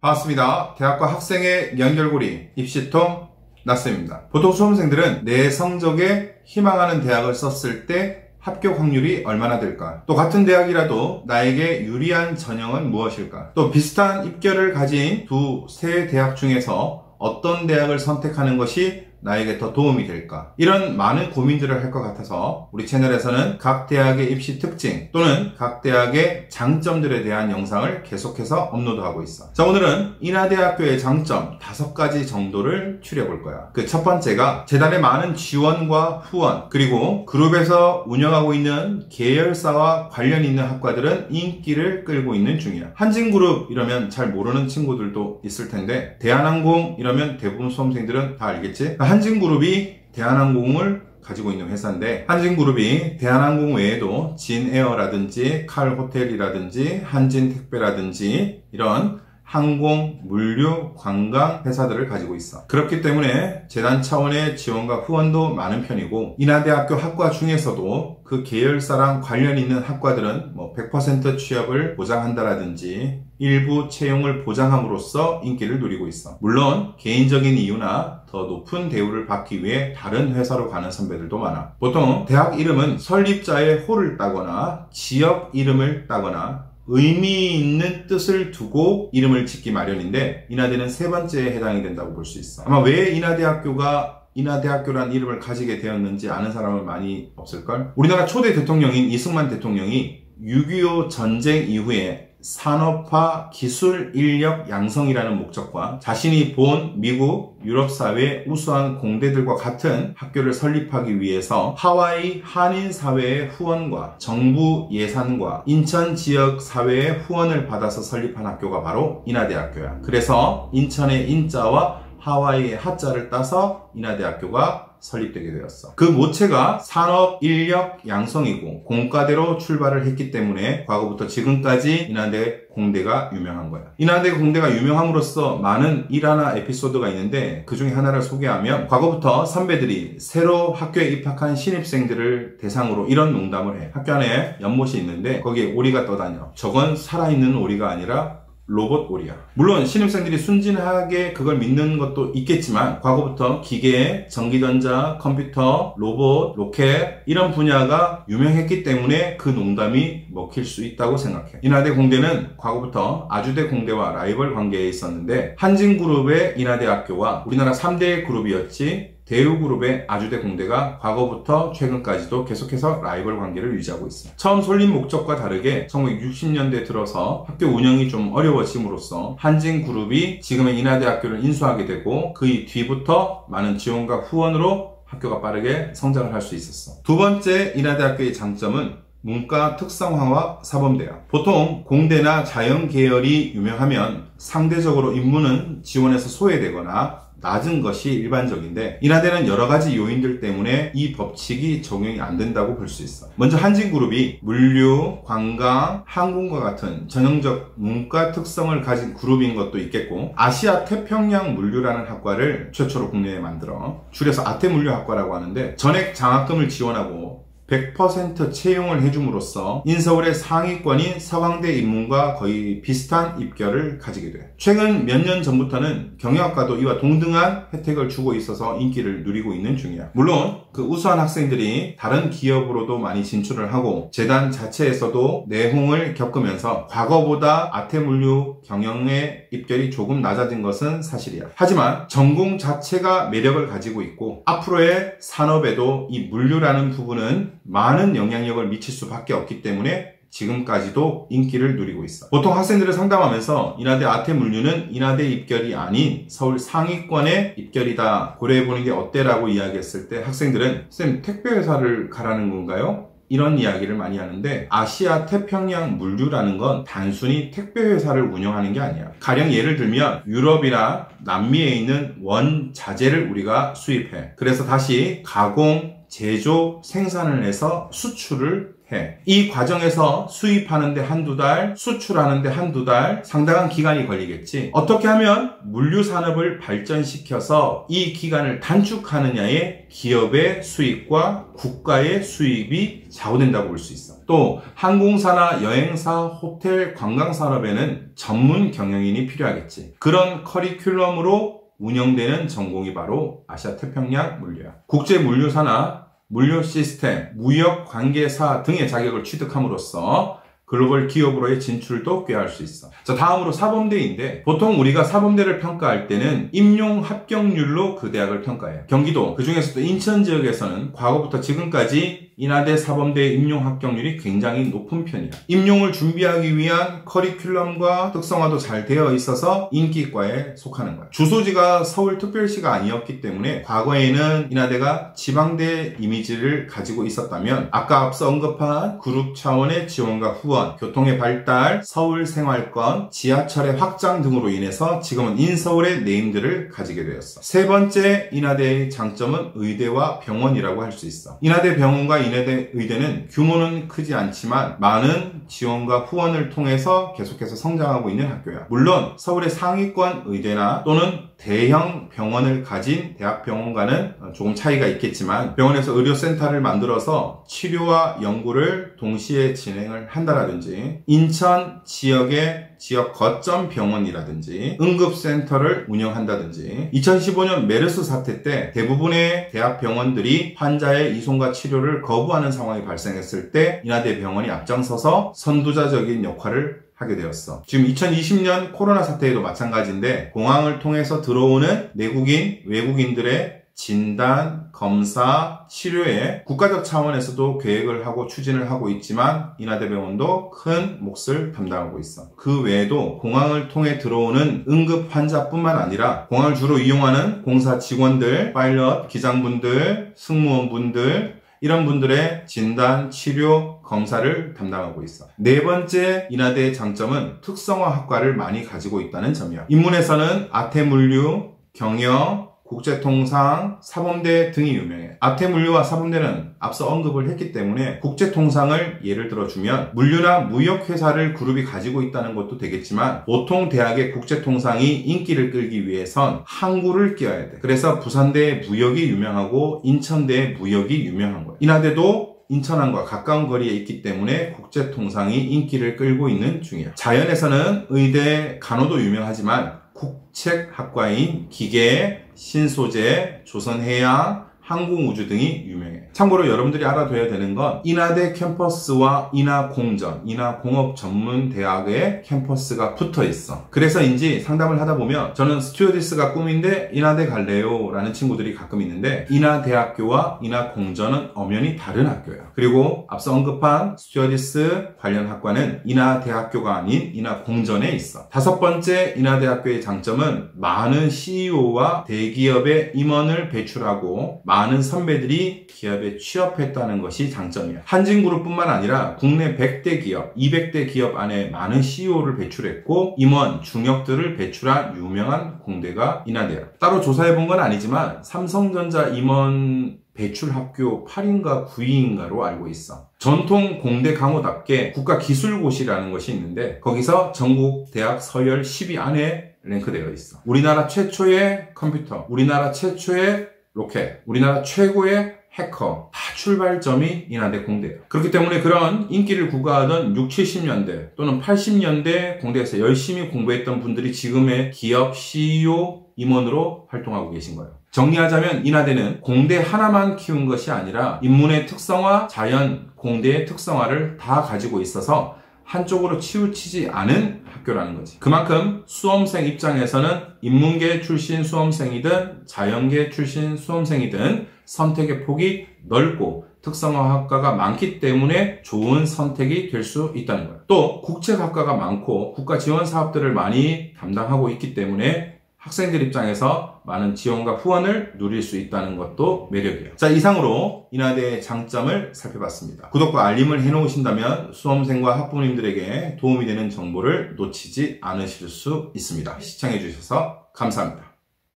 반갑습니다. 대학과 학생의 연결고리 입시통 나쌤입니다. 보통 수험생들은 내 성적에 희망하는 대학을 썼을 때 합격 확률이 얼마나 될까? 또 같은 대학이라도 나에게 유리한 전형은 무엇일까? 또 비슷한 입결을 가진 세 대학 중에서 어떤 대학을 선택하는 것이 나에게 더 도움이 될까? 이런 많은 고민들을 할 것 같아서 우리 채널에서는 각 대학의 입시 특징 또는 각 대학의 장점들에 대한 영상을 계속해서 업로드하고 있어. 자, 오늘은 인하대학교의 장점 5가지 정도를 추려볼 거야. 그 첫 번째가 재단의 많은 지원과 후원, 그리고 그룹에서 운영하고 있는 계열사와 관련 있는 학과들은 인기를 끌고 있는 중이야. 한진그룹 이러면 잘 모르는 친구들도 있을 텐데, 대한항공 이러면 대부분 수험생들은 다 알겠지? 한진그룹이 대한항공을 가지고 있는 회사인데, 한진그룹이 대한항공 외에도 진에어라든지 칼호텔이라든지 한진택배라든지 이런 항공, 물류, 관광 회사들을 가지고 있어. 그렇기 때문에 재단 차원의 지원과 후원도 많은 편이고, 인하대학교 학과 중에서도 그 계열사랑 관련 있는 학과들은 100% 취업을 보장한다라든지 일부 채용을 보장함으로써 인기를 누리고 있어. 물론 개인적인 이유나 더 높은 대우를 받기 위해 다른 회사로 가는 선배들도 많아. 보통 대학 이름은 설립자의 호를 따거나 지역 이름을 따거나 의미 있는 뜻을 두고 이름을 짓기 마련인데, 인하대는 세 번째에 해당이 된다고 볼 수 있어. 아마 왜 인하대학교가 인하대학교란 이름을 가지게 되었는지 아는 사람은 많이 없을걸? 우리나라 초대 대통령인 이승만 대통령이 6.25 전쟁 이후에 산업화, 기술, 인력 양성이라는 목적과 자신이 본 미국, 유럽 사회의 우수한 공대들과 같은 학교를 설립하기 위해서 하와이 한인 사회의 후원과 정부 예산과 인천 지역 사회의 후원을 받아서 설립한 학교가 바로 인하대학교야. 그래서 인천의 인자와 하와이의 하자를 따서 인하대학교가 설립되게 되었어. 그 모체가 산업 인력 양성이고 공과대로 출발을 했기 때문에 과거부터 지금까지 인하대 공대가 유명한 거야. 인하대 공대가 유명함으로써 많은 일화나 에피소드가 있는데, 그 중에 하나를 소개하면, 과거부터 선배들이 새로 학교에 입학한 신입생들을 대상으로 이런 농담을 해. 학교 안에 연못이 있는데 거기에 오리가 떠다녀. 저건 살아있는 오리가 아니라 로봇 오리야. 물론 신입생들이 순진하게 그걸 믿는 것도 있겠지만, 과거부터 기계, 전기전자, 컴퓨터, 로봇, 로켓 이런 분야가 유명했기 때문에 그 농담이 먹힐 수 있다고 생각해. 인하대 공대는 과거부터 아주대 공대와 라이벌 관계에 있었는데, 한진그룹의 인하대학교와 우리나라 3대 그룹이었지 대우그룹의 아주대 공대가 과거부터 최근까지도 계속해서 라이벌 관계를 유지하고 있어. 처음 설립 목적과 다르게 1960년대 들어서 학교 운영이 좀 어려워짐으로써 한진그룹이 지금의 인하대학교를 인수하게 되고, 그 뒤부터 많은 지원과 후원으로 학교가 빠르게 성장을 할 수 있었어. 두 번째 인하대학교의 장점은 문과 특성화와 사범대학. 보통 공대나 자연 계열이 유명하면 상대적으로 인문은 지원에서 소외되거나 낮은 것이 일반적인데, 인하대는 여러 가지 요인들 때문에 이 법칙이 적용이 안 된다고 볼 수 있어. 먼저 한진그룹이 물류, 관광, 항공과 같은 전형적 문과 특성을 가진 그룹인 것도 있겠고, 아시아 태평양 물류라는 학과를 최초로 국내에 만들어 줄여서 아태물류학과라고 하는데, 전액 장학금을 지원하고 100% 채용을 해줌으로써 인서울의 상위권인 서강대 입문과 거의 비슷한 입결을 가지게 돼. 최근 몇 년 전부터는 경영학과도 이와 동등한 혜택을 주고 있어서 인기를 누리고 있는 중이야. 물론 그 우수한 학생들이 다른 기업으로도 많이 진출을 하고 재단 자체에서도 내홍을 겪으면서 과거보다 아태물류 경영의 입결이 조금 낮아진 것은 사실이야. 하지만 전공 자체가 매력을 가지고 있고, 앞으로의 산업에도 이 물류라는 부분은 많은 영향력을 미칠 수밖에 없기 때문에 지금까지도 인기를 누리고 있어. 보통 학생들을 상담하면서 인하대 아태물류는 인하대 입결이 아닌 서울 상위권의 입결이다, 고려해보는 게 어때라고 이야기했을 때 학생들은 쌤, 택배회사를 가라는 건가요? 이런 이야기를 많이 하는데, 아시아 태평양 물류라는 건 단순히 택배회사를 운영하는 게 아니야. 가령 예를 들면 유럽이나 남미에 있는 원자재를 우리가 수입해. 그래서 다시 가공, 제조, 생산을 해서 수출을 해. 이 과정에서 수입하는데 한두 달, 수출하는데 한두 달, 상당한 기간이 걸리겠지. 어떻게 하면 물류 산업을 발전시켜서 이 기간을 단축하느냐에 기업의 수익과 국가의 수입이 좌우된다고 볼 수 있어. 또 항공사나 여행사, 호텔, 관광산업에는 전문 경영인이 필요하겠지. 그런 커리큘럼으로 운영되는 전공이 바로 아시아태평양 물류야. 국제물류사나 물류 시스템, 무역관계사 등의 자격을 취득함으로써 글로벌 기업으로의 진출도 꾀할 수 있어. 자, 다음으로 사범대인데 보통 우리가 사범대를 평가할 때는 임용 합격률로 그 대학을 평가해. 경기도, 그 중에서도 인천 지역에서는 과거부터 지금까지 인하대 사범대 임용 합격률이 굉장히 높은 편이야. 임용을 준비하기 위한 커리큘럼과 특성화도 잘 되어 있어서 인기과에 속하는 거야. 주소지가 서울특별시가 아니었기 때문에 과거에는 인하대가 지방대 이미지를 가지고 있었다면 아까 앞서 언급한 그룹 차원의 지원과 후원, 교통의 발달, 서울 생활권, 지하철의 확장 등으로 인해서 지금은 인서울의 네임들을 가지게 되었어. 세 번째 인하대의 장점은 의대와 병원이라고 할 수 있어. 인하대 병원과 인하대 의대는 규모는 크지 않지만 많은 지원과 후원을 통해서 계속해서 성장하고 있는 학교야. 물론 서울의 상위권 의대나 또는 대형 병원을 가진 대학병원과는 조금 차이가 있겠지만 병원에서 의료센터를 만들어서 치료와 연구를 동시에 진행을 한다라든지 인천 지역의 지역 거점 병원이라든지 응급센터를 운영한다든지 2015년 메르스 사태 때 대부분의 대학병원들이 환자의 이송과 치료를 거부하는 상황이 발생했을 때 인하대 병원이 앞장서서 선두자적인 역할을 하게 되었어. 지금 2020년 코로나 사태에도 마찬가지인데 공항을 통해서 들어오는 내국인, 외국인들의 진단, 검사, 치료에 국가적 차원에서도 계획을 하고 추진을 하고 있지만 인하대병원도 큰 몫을 담당하고 있어. 그 외에도 공항을 통해 들어오는 응급 환자뿐만 아니라 공항을 주로 이용하는 공사 직원들, 파일럿, 기장분들, 승무원분들 이런 분들의 진단, 치료, 검사를 담당하고 있어. 네 번째 인하대의 장점은 특성화 학과를 많이 가지고 있다는 점이야. 인문에서는 아태물류, 경영, 국제통상, 사범대 등이 유명해. 아태물류와 사범대는 앞서 언급을 했기 때문에 국제통상을 예를 들어주면 물류나 무역회사를 그룹이 가지고 있다는 것도 되겠지만 보통 대학의 국제통상이 인기를 끌기 위해선 항구를 끼워야 돼. 그래서 부산대의 무역이 유명하고 인천대의 무역이 유명한 거야. 인하대도 인천항과 가까운 거리에 있기 때문에 국제통상이 인기를 끌고 있는 중이야. 자연에서는 의대, 간호도 유명하지만 국책학과인 기계, 신소재, 조선해양, 항공우주 등이 유명해. 참고로 여러분들이 알아둬야 되는 건 인하대 캠퍼스와 인하공전, 인하공업전문대학의 캠퍼스가 붙어 있어. 그래서인지 상담을 하다 보면 저는 스튜어디스가 꿈인데 인하대 갈래요? 라는 친구들이 가끔 있는데 인하대학교와 인하공전은 엄연히 다른 학교야. 그리고 앞서 언급한 스튜어디스 관련 학과는 인하대학교가 아닌 인하공전에 있어. 다섯 번째 인하대학교의 장점은 많은 CEO와 대기업의 임원을 배출하고 많은 선배들이 기업에 취업했다는 것이 장점이야. 한진그룹뿐만 아니라 국내 100대 기업, 200대 기업 안에 많은 CEO를 배출했고 임원, 중역들을 배출한 유명한 공대가 인하대야. 따로 조사해본 건 아니지만 삼성전자 임원 배출 학교 8인가 9위인가로 알고 있어. 전통 공대 강호답게 국가기술고시라는 것이 있는데 거기서 전국 대학 서열 10위 안에 랭크되어 있어. 우리나라 최초의 컴퓨터, 우리나라 최초의 로켓, 우리나라 최고의 해커 다 출발점이 인하대 공대예요. 그렇기 때문에 그런 인기를 구가하던 60, 70년대 또는 80년대 공대에서 열심히 공부했던 분들이 지금의 기업 CEO 임원으로 활동하고 계신 거예요. 정리하자면 인하대는 공대 하나만 키운 것이 아니라 인문의 특성화, 자연, 공대의 특성화를 다 가지고 있어서 한쪽으로 치우치지 않은 학교라는 거지. 그만큼 수험생 입장에서는 인문계 출신 수험생이든 자연계 출신 수험생이든 선택의 폭이 넓고 특성화 학과가 많기 때문에 좋은 선택이 될 수 있다는 거야. 또 국책학과가 많고 국가 지원 사업들을 많이 담당하고 있기 때문에 학생들 입장에서 많은 지원과 후원을 누릴 수 있다는 것도 매력이에요. 자, 이상으로 인하대의 장점을 살펴봤습니다. 구독과 알림을 해놓으신다면 수험생과 학부모님들에게 도움이 되는 정보를 놓치지 않으실 수 있습니다. 시청해주셔서 감사합니다.